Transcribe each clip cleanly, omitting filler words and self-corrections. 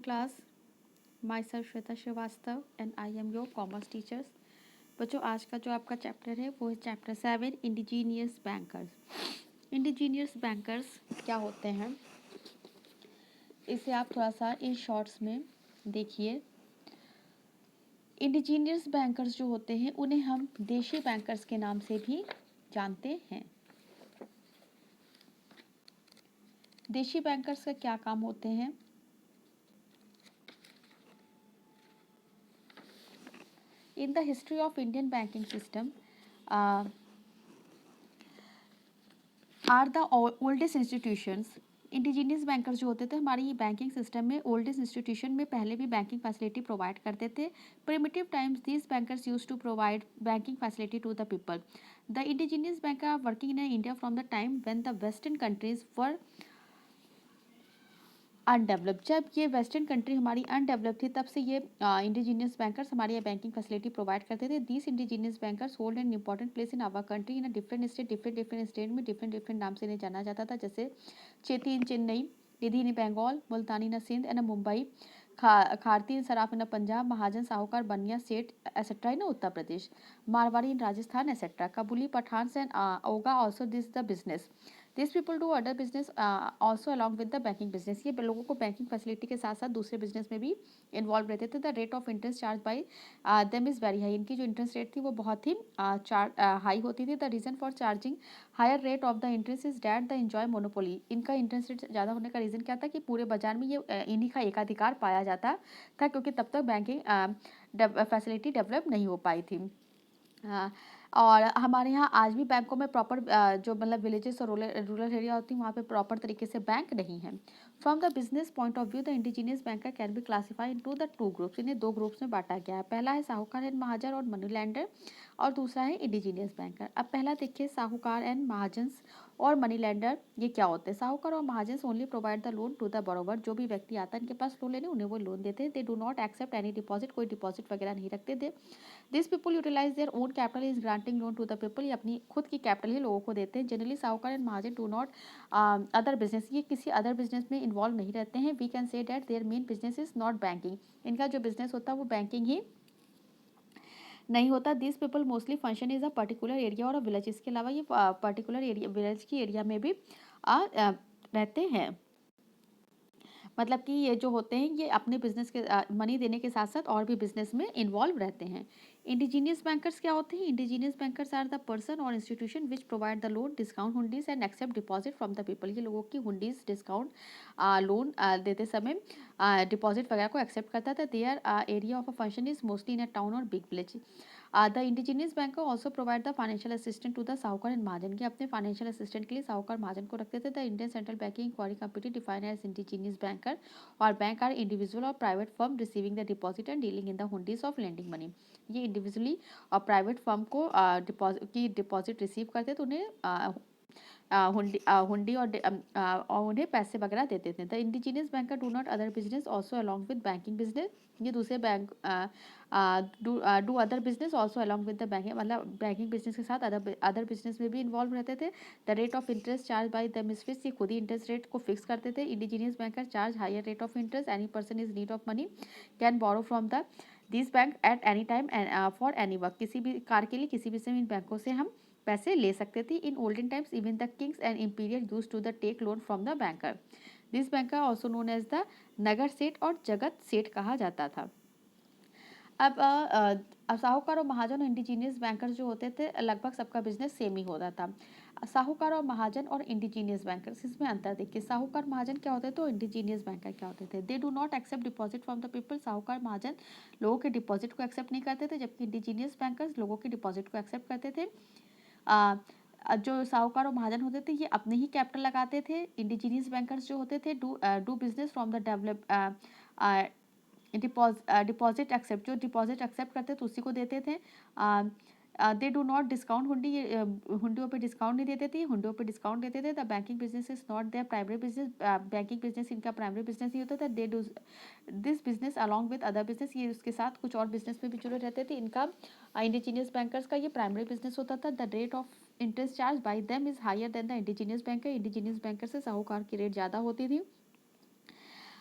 Class myself Shweta Srivastava and I am your commerce teachers. बच्चों, आज का जो आपका चैप्टर है वो है chapter 7 indigenous bankers. Indigenous bankers क्या होते हैं इसे आप थोड़ा सा इन शॉर्ट्स में देखिए। इंडिजीनियस बैंकर्स जो होते हैं उन्हें हम देशी बैंकर्स के नाम से भी जानते हैं। देशी बैंकर्स का क्या काम होते हैं? In the history of Indian banking system, are the oldest institutions. Indigenous bankers जो होते थे हमारी बैंकिंग सिस्टम में ओल्डेस्ट इंस्टीट्यूशन में पहले भी बैंकिंग फैसिलिटी प्रोवाइड करते थे। Primitive times these bankers use to provide banking facility to the people. The indigenous bank are working in India from the time when the western countries were undeveloped. जब ये western country हमारी undevelop थी तब से ये indigenous bankers हमारी ये banking facility provide करते थे। These indigenous bankers hold an important place in our country in different state. Different state में डिफरेंट नाम से इन्हें जाना जाता था, जैसे Chetti in Chennai, Nidhi in Bengal, Multani in Sindh and Mumbai, Kharti in Saraf in Punjab, Mahajan Sahukar Baniya Seth et cetera in Uttar Pradesh, Marwari in Rajasthan et cetera, Kabuli Pathan and ओगा also this the business. This people do other business also along with the banking business. ये लोगों को बैंकिंग फैसिलिटी के साथ साथ दूसरे बिजनेस में भी इन्वॉल्व रहते थे। The rate of interest charge by them is very high. इनकी जो इंटरेस्ट रेट थी वो बहुत ही हाई होती थी। The reason for charging higher rate of the interest is that the enjoy monopoly. इनका इंटरेस्ट रेट ज़्यादा होने का रीज़न क्या था कि पूरे बाजार में ये इन्हीं का एकाधिकार पाया जाता था, क्योंकि तब तक बैंकिंग फैसिलिटी डेवलप नहीं हो पाई थी। और हमारे यहाँ आज भी बैंकों में प्रॉपर जो मतलब विलेजेस और रूरल एरिया होती है वहाँ पे प्रॉपर तरीके से बैंक नहीं है। From the business point of view the indigenous banker can be classified into the two groups. इन्हें दो ग्रुप्स में बांटा गया है। पहला है साहूकार एंड महाजन और मनी लैंडर, और दूसरा है इंडिजीनियस बैंकर। अब पहला देखिए, साहूकार एंड महाजन्स और मनी लैंडर ये क्या होते हैं? साहूकार और महाजन्स only provide the loan to the borrower. जो भी व्यक्ति आता है इनके पास लोन लेने उन्हें वो लोन देते हैं। They do not accept any deposit, कोई डिपॉजिट वगैरह नहीं रखते थे। This people utilise their own capital is granting loan to the people. ये अपनी खुद की कैपिटल ही लोगों को देते हैं। जनरली साहूकार एंड महाजन डू नॉट अदर बिजनेस, ये किसी अदर बिजनेस में इन्वॉल्व नहीं रहते हैं। We can say that their main business is not banking. इनका जो बिजनेस होता है वो बैंकिंग ही नहीं होता। This people mostly function is a particular area और विलेज। इसके अलावा ये पर्टिकुलर एरिया विलेज की एरिया में भी रहते हैं। मतलब कि ये जो होते हैं ये अपने बिजनेस के मनी देने के साथ साथ और भी बिजनेस में इन्वॉल्व रहते हैं। इंडिजीनियस बैंकर्स क्या होते हैं? Indigenous bankers are the person और institution which provide the loan discount hundis and accept deposit from the people. ये लोगों की हुंडीज डिस्काउंट लोन देते समय डिपॉजिट वगैरह को एक्सेप्ट करता था। Their area of a function is mostly in a town और big village. The indigenous banker also provide the financial assistant to the sahukar and mahajan. के अपने फाइनेंशियल असिस्टेंट के लिए साहूकार महाजन को रखते थे। The Indian central banking inquiry committee define as indigenous banker और बैंक आर इंडिविजुअल और private firm receiving the deposit and dealing in the hundis of lending money. ये इंडिविजुअली और प्राइवेट फर्म को डिपॉजिट रिसीव करते तो उन्हें हुंडी और उन्हें पैसे वगैरह देते थे। The indigenous banker do not other business also along with banking business. ये दूसरे bank do other business also along with the banking, मतलब बैंकिंग बिजनेस के साथ अदर बिजनेस में भी इन्वॉल्व रहते थे। The rate of interest charge by the mistress, ये खुद ही इंटरेस्ट रेट को फिक्स करते थे। Indigenous banker charge higher rate of interest. Any person is need of money can borrow from the this bank at any time for any work. किसी भी कार्य के लिए किसी भी समय इन बैंकों से हम पैसे ले सकते थे। In olden times even the kings and imperial used to the take loan from the banker. This banker also known as the Nagar Seth और जगत सेठ कहा जाता था। अब साहूकार और महाजन और इंडिजीनियस बैंकर्स जो होते थे लगभग सबका बिजनेस सेम ही होता था। साहूकार और महाजन और इंडिजीनियस बैंकर्स, इसमें अंतर देखिए। साहूकार महाजन क्या होते थे, तो इंडिजीनियस बैंकर क्या होते थे? They do not accept deposit from the people. साहूकार महाजन लोगों के डिपॉजिट को एक्सेप्ट नहीं करते थे, जबकि इंडिजीनियस बैंकर्स लोगों के डिपॉजिट को एक्सेप्ट करते थे। जो साहूकार और महाजन होते थे ये अपने ही कैपिटल लगाते थे। इंडिजीनियस बैंकर्स जो होते थे do business from the develop deposit accept, जो डिपॉजिट एक्सेप्ट करते थे उसी को देते थे। दे डू नॉट डिस्काउंट हुंडी, हुंडियों पे डिस्काउंट नहीं देते थे, हुंडियों पे डिस्काउंट देते थे। The banking business is not there primary business. Banking business इनका प्राइमरी बिजनेस ही होता था। They do this business along with other business, ये उसके साथ कुछ और बिजनेस में भी जुड़े रहते थे। इनका इंडिजीनियस बैंकर्स का ये प्राइमरी बिजनेस होता था। The rate of interest charge by them is higher than the indigenous banker. Indigenous banker से साहूकार की रेट ज़्यादा होती थी।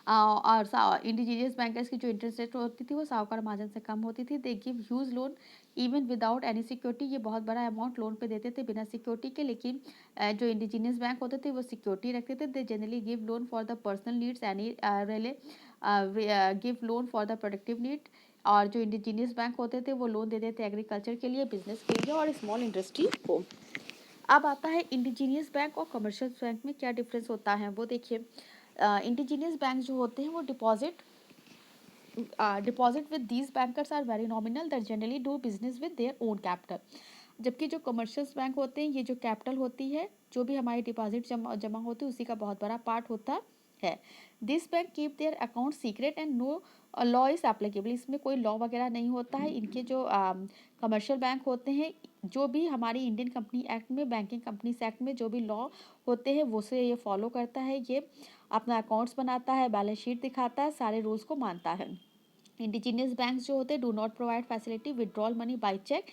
और इंडिजीनियस बैंकर्स की जो इंटरेस्ट रेट होती थी वो साहूकार महाजन से कम होती थी। They give huge loan even without any security, ये बहुत बड़ा अमाउंट लोन पे देते थे बिना सिक्योरिटी के। लेकिन जो इंडिजीनियस बैंक होते थे वो सिक्योरिटी रखते थे। They generally give loan for the personal needs, any relay give loan for the productive need. और जो इंडिजीनियस बैंक होते थे वो लोन देते थे एग्रीकल्चर के लिए, बिजनेस के लिए और स्मॉल इंडस्ट्री को। अब आता है इंडिजीनियस बैंक और कमर्शियल बैंक में क्या डिफरेंस होता है वो देखिए। इंडिजीनियस बैंक जो होते हैं वो deposit with these bankers are very nominal, that generally do business with their own capital. जबकि जो कमर्शियल बैंक होते हैं ये जो कैपिटल होती है, जो भी हमारी डिपॉजिट जमा होती है उसी का बहुत बड़ा पार्ट होता है। This bank keep their account secret and no law is applicable, इसमें कोई लॉ वगैरह नहीं होता है। इनके जो कमर्शियल बैंक होते हैं, जो भी हमारी इंडियन कंपनी एक्ट में, बैंकिंग कंपनीज एक्ट में जो भी लॉ होते हैं वो से ये फॉलो करता है। ये अपना अकाउंट्स बनाता है, बैलेंस शीट दिखाता है, सारे रूल्स को मानता है। इंडिजीनियस बैंक्स जो होते हैं do not provide facility withdrawal money by cheque.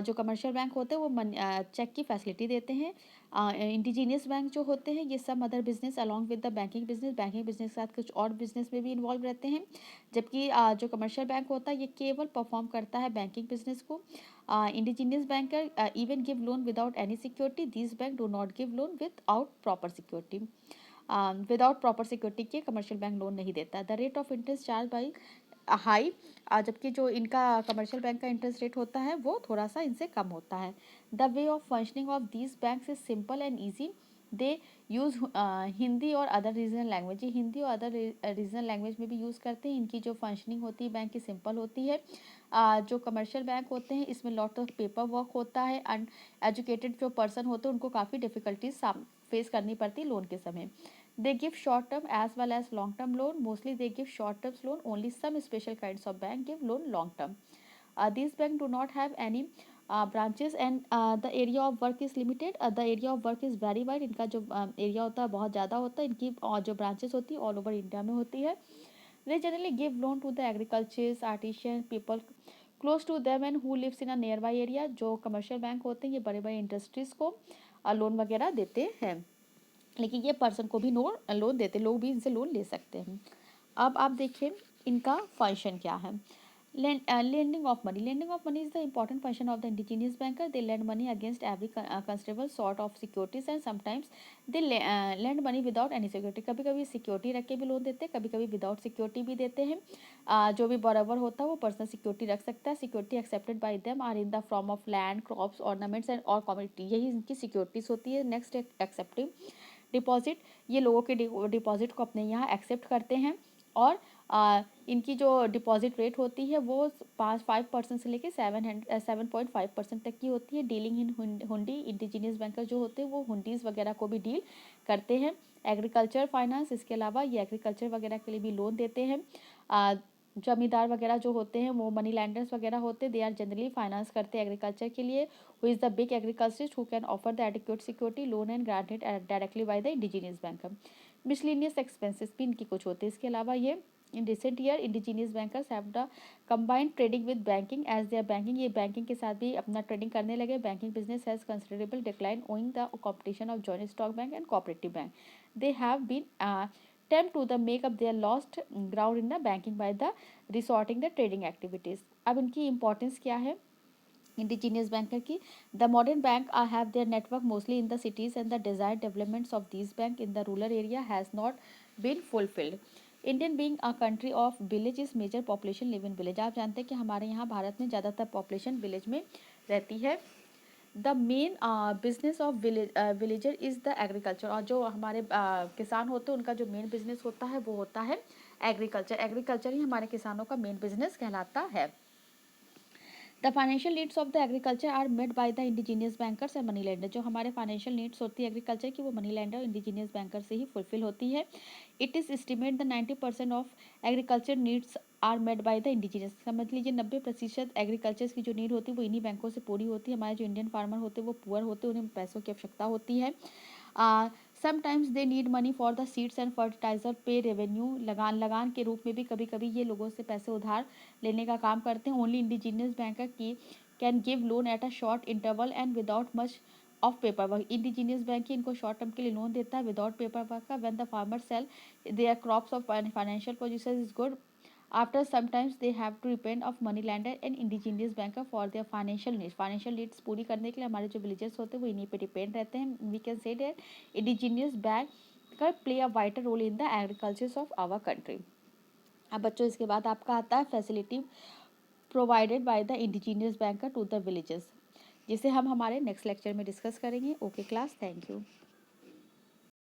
जो कमर्शियल बैंक होते हैं वो चेक की फैसिलिटी देते हैं। इंडिजीनियस बैंक जो होते हैं ये सब other business along with the banking business के साथ कुछ और बिजनेस में भी इन्वॉल्व रहते हैं। जबकि जो कमर्शियल बैंक होता है ये केवल परफॉर्म करता है बैंकिंग बिजनेस को। Indigenous banker even give loan without any security, this bank do not give loan without proper security. Without proper security के कमर्शियल बैंक लोन नहीं देता। The rate of interest charge by high, जबकि जो इनका commercial bank का interest rate होता है वो थोड़ा सा इनसे कम होता है। The way of functioning of these banks is simple and easy. They use Hindi और अदर रीजनल लैंग्वेज, ये हिंदी और अदर रीजनल लैंग्वेज में भी यूज़ करते हैं। इनकी जो फंक्शनिंग होती है बैंक की सिंपल होती है। जो कमर्शियल बैंक होते हैं इसमें लॉट ऑफ पेपर वर्क होता है। एंड एजुकेटेड जो पर्सन होते हैं उनको काफ़ी डिफिकल्टीज फेस करनी पड़ती है लोन के समय। They give short term as well as long term loan. Mostly they give short term loan. Only some special kinds of bank give loan long term. These banks do not have any branches and the area of work is limited. The area of work is very wide. इनका जो area होता है बहुत ज़्यादा होता है। इनकी जो ब्रांचेस होती है ऑल ओवर इंडिया में होती है। They generally give loan to the agriculturists, artisans, people close to them and who lives in a nearby area. जो कमर्शियल बैंक होते हैं ये बड़े बड़े इंडस्ट्रीज को लोन वगैरह देते हैं। लेकिन ये पर्सन को भी लोन देते, लोग भी इनसे लोन ले सकते हैं। अब आप देखिए इनका फंक्शन क्या है। Lending of money, lending of money is the important function of the indigenous banker. They land money against every constable sort of securities and sometimes they land money without any security. कभी कभी security रख के भी loan देते हैं, कभी कभी without security भी देते हैं। जो भी बॉरोवर होता है वो पर्सनल सिक्योरिटी रख सकता है। Security accepted by them are in the form of land, crops, ornaments and और कम्युनिटी, यही इनकी सिक्योरिटीज होती है। नेक्स्ट एक्सेप्टिव डिपॉजिट, ये लोगों के डिपॉजिट को अपने यहाँ एक्सेप्ट करते हैं। और इनकी जो डिपॉजिट रेट होती है वो 5% से लेकर 7.5% तक की होती है। डीलिंग इन हुंडी, इंडिजीनियस बैंकर जो होते हैं वो हुंडीज़ वगैरह को भी डील करते हैं। एग्रीकल्चर फाइनेंस, इसके अलावा ये एग्रीकल्चर वगैरह के लिए भी लोन देते हैं। जमींदार वगैरह जो होते हैं वो मनी लैंडर्स वगैरह होते हैं, दे आर जनरली फाइनेंस करते हैं एग्रीकल्चर के लिए। Who is the big agriculturist who can offer the adequate security loan and granted directly by the indigenous banker. Miscellaneous expenses भी इनकी कुछ होते हैं। इसके अलावा ये in recent year indigenous bankers have the combined trading with banking as their banking, ये banking के साथ भी अपना ट्रेडिंग करने लगे। Banking business has considerable decline owing the competition of joint stock bank and cooperative bank. They have been attempt to the make up their lost ground in the banking by the resorting the trading activities। अब इनकी importance क्या है indigenous banker की। The modern bank have their network mostly in the cities and the desired developments of this bank in the rural area has not been fulfilled. Indian being a country of village is major population live in village, आप जानते हैं कि हमारे यहाँ भारत में ज़्यादातर population village में रहती है। The main business of villager is the agriculture, और जो हमारे किसान होते हैं उनका जो मेन बिजनेस होता है वो होता है एग्रीकल्चर। एग्रीकल्चर ही हमारे किसानों का मेन बिजनेस कहलाता है। The financial needs of the agriculture are made by the indigenous bankers and money lender, जो हमारे फाइनेंशियल नीड्स होती है एग्रीकल्चर की वो मनी लेंडर और इंडिजीनियस बैंकर से ही फुलफिल होती है। It is estimate the 90% of agriculture needs are made by the indigenous, समझ लीजिए 90% एग्रीकल्चर की जो नीड होती है वो इन्हीं बैंकों से पूरी होती है। हमारे जो इंडियन फार्मर होते हैं वो पुअर होते हैं, उन्हें पैसों की आवश्यकता होती है। Sometimes they need money for the seeds and fertiliser pay revenue, लगान के रूप में भी कभी कभी ये लोगों से पैसे उधार लेने का काम करते हैं। ओनली इंडिजीनियस बैंकर की can give loan at a short interval and without much of paper work. Indigenous bank इनको शॉर्ट टर्म के लिए लोन देता है विदाउट पेपर वर्क का। When the farmer sell their crops of financial position is good, after sometimes they have to depend of money lender and indigenous banker for their financial needs पूरी करने के लिए हमारे जो villagers होते हैं वो इन्हीं पे डिपेंड रहते हैं। We can say that indigenous bank का play a wider role in the agriculture of our country. अब बच्चों इसके बाद आपका आता है facility provided by the indigenous banker to the villages, जिसे हम हमारे नेक्स्ट लेक्चर में डिस्कस करेंगे। Okay class, thank you.